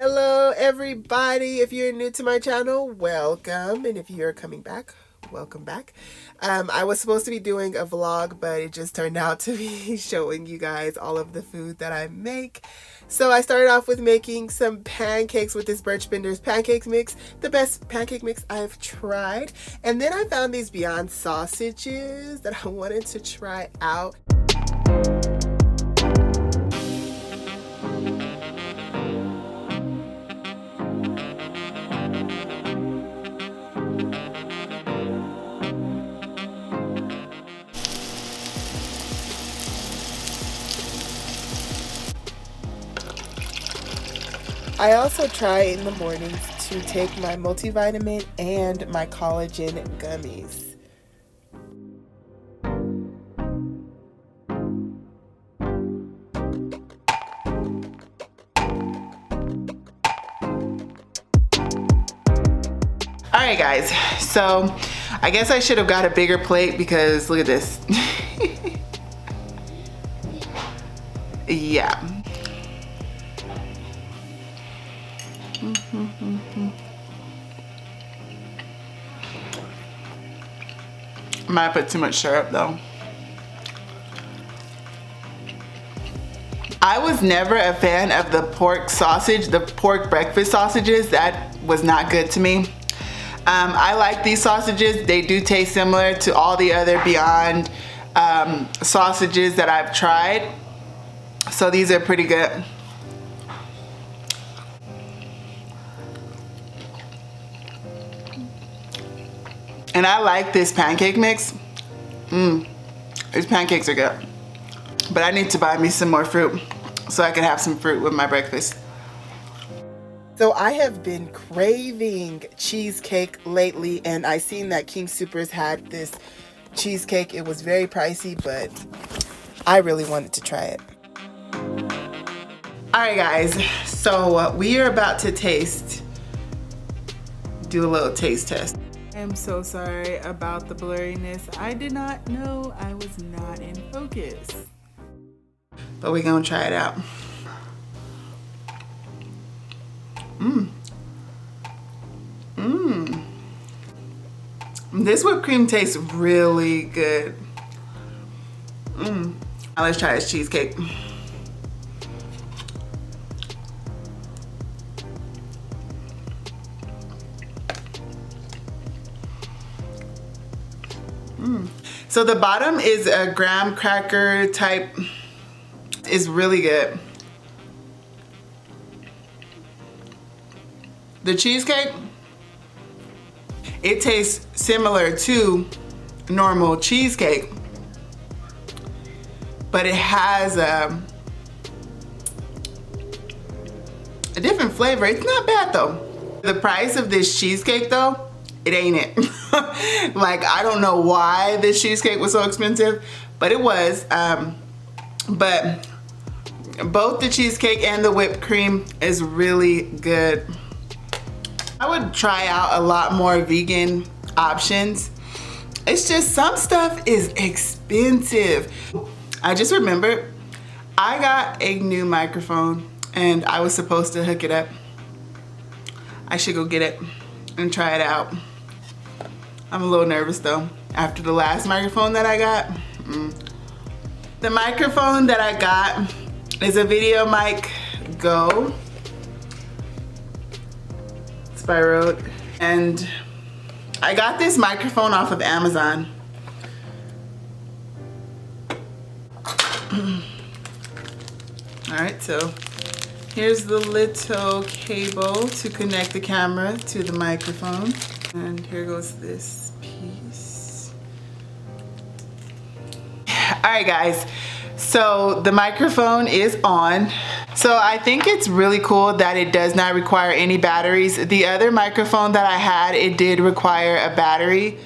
Hello everybody, if you're new to my channel, welcome, and if you're coming back, welcome back. I was supposed to be doing a vlog, but it just turned out to be showing you guys all of the food that I make. So I started off with making some pancakes with this Birch Benders pancake mix, the best pancake mix I've tried. And then I found these Beyond sausages that I wanted to try out. I also try in the mornings to take my multivitamin and my collagen gummies. Alright guys, so I guess I should have got a bigger plate because look at this. Yeah. Might put too much syrup though. I was never a fan of the pork sausage, the pork breakfast sausages. That was not good to me. I like these sausages. They do taste similar to all the other Beyond sausages that I've tried. So these are pretty good. And I like this pancake mix. These pancakes are good. But I need to buy me some more fruit so I can have some fruit with my breakfast. So I have been craving cheesecake lately, and I seen that King Soopers had this cheesecake. It was very pricey, but I really wanted to try it. Alright guys, so we are about to do a little taste test. I am so sorry about the blurriness. I did not know I was not in focus. But we're gonna try it out. This whipped cream tastes really good. Now let's try this cheesecake. So the bottom is a graham cracker type. It's really good. The cheesecake, it tastes similar to normal cheesecake, but it has a different flavor. It's not bad though. The price of this cheesecake though, it ain't it. Like, I don't know why this cheesecake was so expensive, but it was. But both the cheesecake and the whipped cream is really good. I would try out a lot more vegan options. It's just some stuff is expensive. I just remembered I got a new microphone and I was supposed to hook it up. I should go get it and try it out. I'm a little nervous though after the last microphone that I got. The microphone that I got is a Video Mic Go. It's by Rode. And I got this microphone off of Amazon. Alright, so here's the little cable to connect the camera to the microphone. And here goes this piece. Alright guys, so the microphone is on. So I think it's really cool that it does not require any batteries. The other microphone that I had, it did require a battery.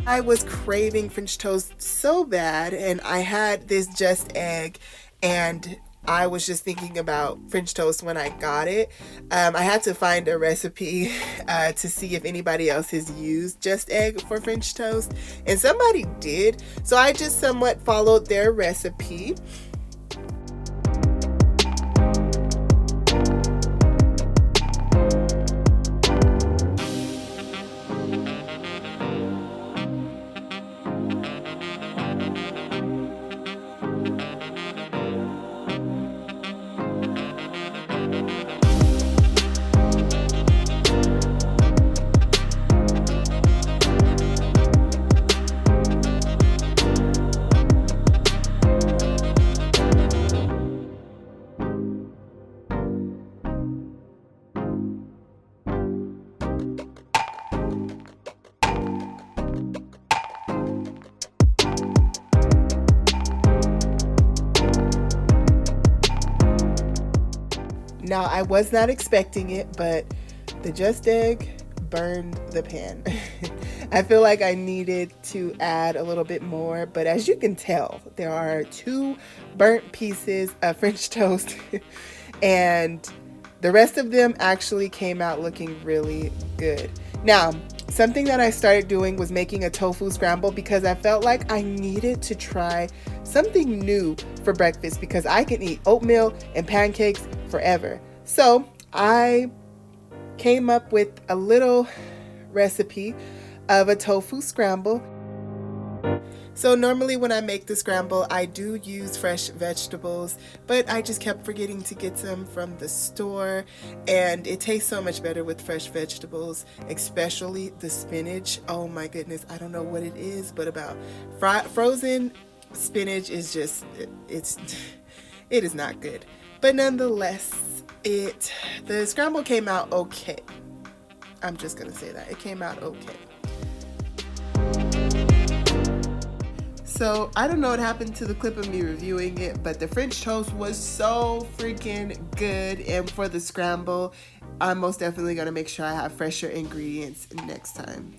I was craving French toast so bad, and I had this Just Egg, and I was just thinking about French toast when I got it. I had to find a recipe to see if anybody else has used Just Egg for French toast, and somebody did, so I just somewhat followed their recipe. Now, I was not expecting it, but the Just Egg burned the pan. I feel like I needed to add a little bit more, but as you can tell, there are 2 burnt pieces of French toast, and the rest of them actually came out looking really good. Now, something that I started doing was making a tofu scramble because I felt like I needed to try something new for breakfast because I can eat oatmeal and pancakes forever. So I came up with a little recipe of a tofu scramble. So normally when I make the scramble, I do use fresh vegetables, but I just kept forgetting to get some from the store, and it tastes so much better with fresh vegetables, especially the spinach. Oh my goodness, I don't know what it is, but about frozen spinach is just, it is not good. But nonetheless, the scramble came out okay. I'm just gonna say that. It came out okay. So I don't know what happened to the clip of me reviewing it, but the French toast was so freaking good. And for the scramble, I'm most definitely gonna make sure I have fresher ingredients next time.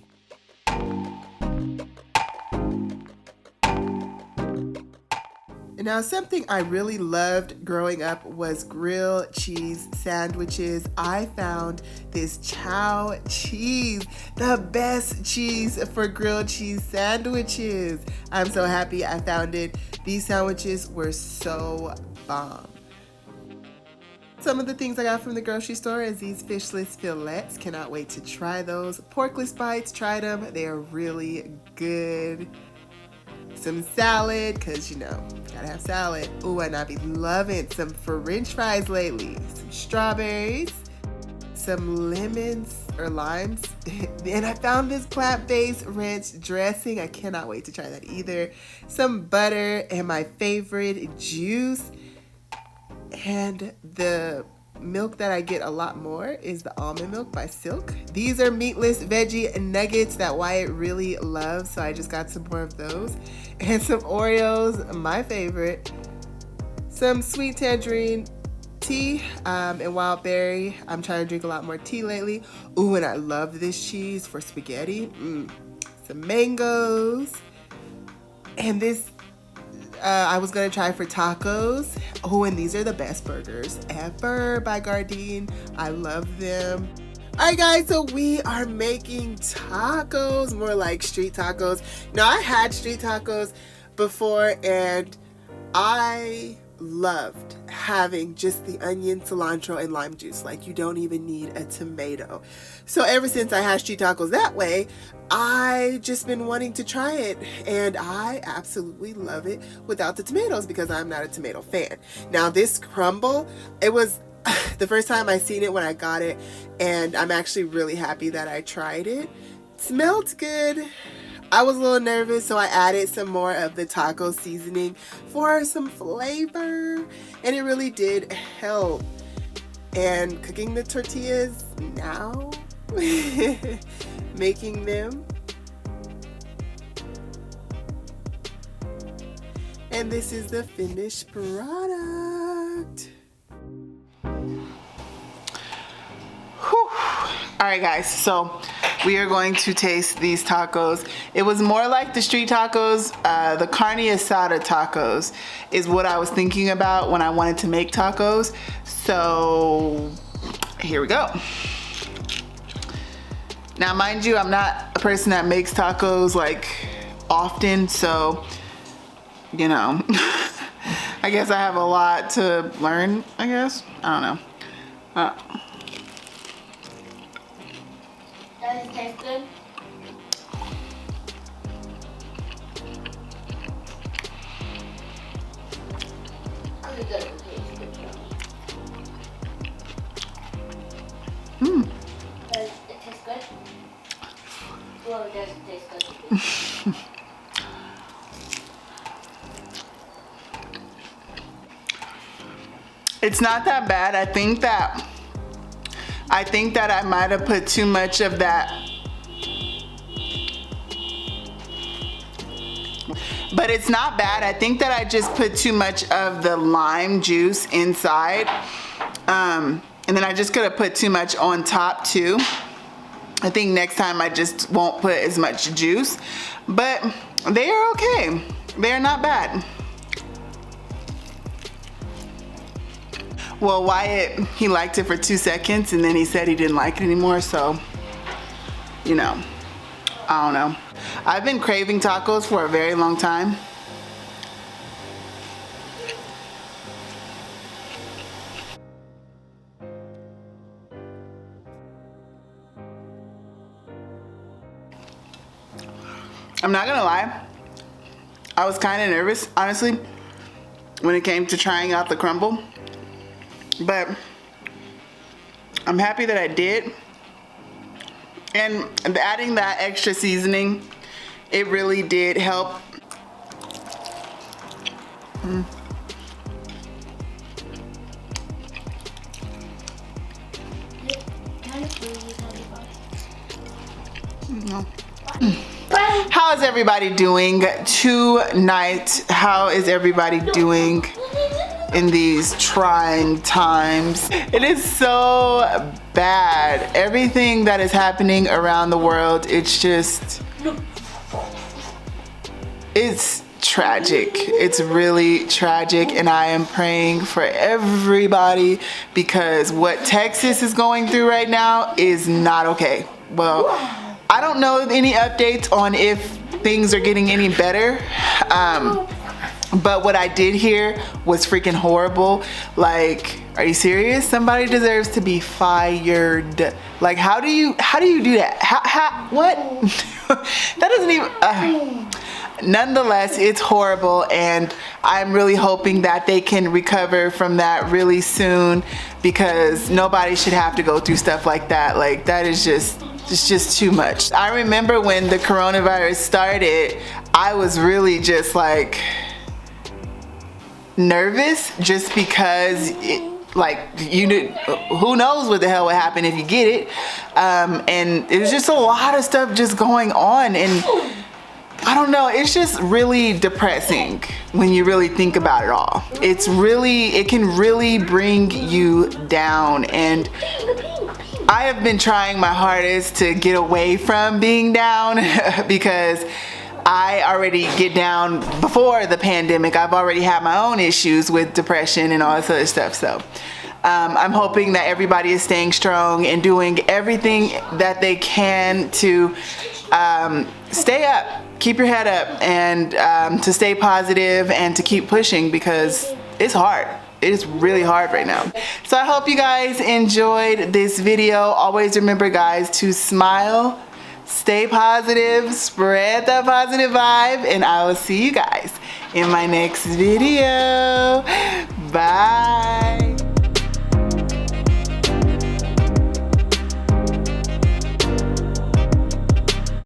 Now, something I really loved growing up was grilled cheese sandwiches. I found this chow cheese, the best cheese for grilled cheese sandwiches. I'm so happy I found it. These sandwiches were so bomb. Some of the things I got from the grocery store is these fishless fillets. Cannot wait to try those. Porkless bites, tried them. They are really good. Some salad, because you know, gotta have salad. Ooh, and I've been loving some French fries lately. Some strawberries, some lemons or limes. And I found this plant-based ranch dressing. I cannot wait to try that either. Some butter and my favorite juice. And the milk that I get a lot more is the almond milk by Silk. These are meatless veggie nuggets that Wyatt really loves, so I just got some more of those. And some Oreos, my favorite. Some sweet tangerine tea and wild berry. I'm trying to drink a lot more tea lately. Ooh, and I love this cheese for spaghetti. Some mangoes. And this I was gonna try for tacos. Oh, and these are the best burgers ever by Gardein. I love them. All right, guys, so we are making tacos, more like street tacos. Now, I had street tacos before, and I loved having just the onion, cilantro, and lime juice. Like, you don't even need a tomato. So ever since I had street tacos that way, I just been wanting to try it, and I absolutely love it without the tomatoes because I'm not a tomato fan. Now, this crumble, it was the first time I seen it when I got it, and I'm actually really happy that I tried it. It smelled good. I was a little nervous, so I added some more of the taco seasoning for some flavor, and it really did help. And cooking the tortillas now, making them. And this is the finished product. Whew. All right, guys, so we are going to taste these tacos. It was more like the street tacos. The carne asada tacos is what I was thinking about when I wanted to make tacos. So here we go. Now, mind you, I'm not a person that makes tacos like often, so, you know, I guess I have a lot to learn, I guess. I don't know. Does it taste good? Does it taste good? Does it taste good? Well, it doesn't taste good. It's not that bad. I think that I might have put too much of that. But it's not bad. I think that I just put too much of the lime juice inside. And then I just could have put too much on top too. I think next time I just won't put as much juice. But they are okay. They are not bad. Well, Wyatt, he liked it for 2 seconds and then he said he didn't like it anymore, so, you know, I don't know. I've been craving tacos for a very long time. I'm not gonna lie, I was kind of nervous, honestly, when it came to trying out the crumble. But I'm happy that I did. And adding that extra seasoning, it really did help. No. How is everybody doing tonight? How is everybody doing in these trying times? It is so bad. Everything that is happening around the world, it's tragic. It's really tragic, and I am praying for everybody because what Texas is going through right now is not okay. Well, I don't know any updates on if things are getting any better. But what I did hear was freaking horrible. Like, are you serious? Somebody deserves to be fired. Like, how do you do that? What? That doesn't even, nonetheless, it's horrible, and I'm really hoping that they can recover from that really soon because nobody should have to go through stuff like that. Like, that is it's just too much. I remember when the coronavirus started, I was really just like, nervous just because who knows what the hell would happen if you get it, and it was just a lot of stuff just going on, and I don't know, it's just really depressing when you really think about it all. It can really bring you down, and I have been trying my hardest to get away from being down because I already get down before the pandemic. I've already had my own issues with depression and all this other stuff. So I'm hoping that everybody is staying strong and doing everything that they can to stay up, keep your head up, and to stay positive and to keep pushing because it's hard. It is really hard right now. So I hope you guys enjoyed this video. Always remember, guys, to smile, stay positive, spread that positive vibe, and I will see you guys in my next video. Bye.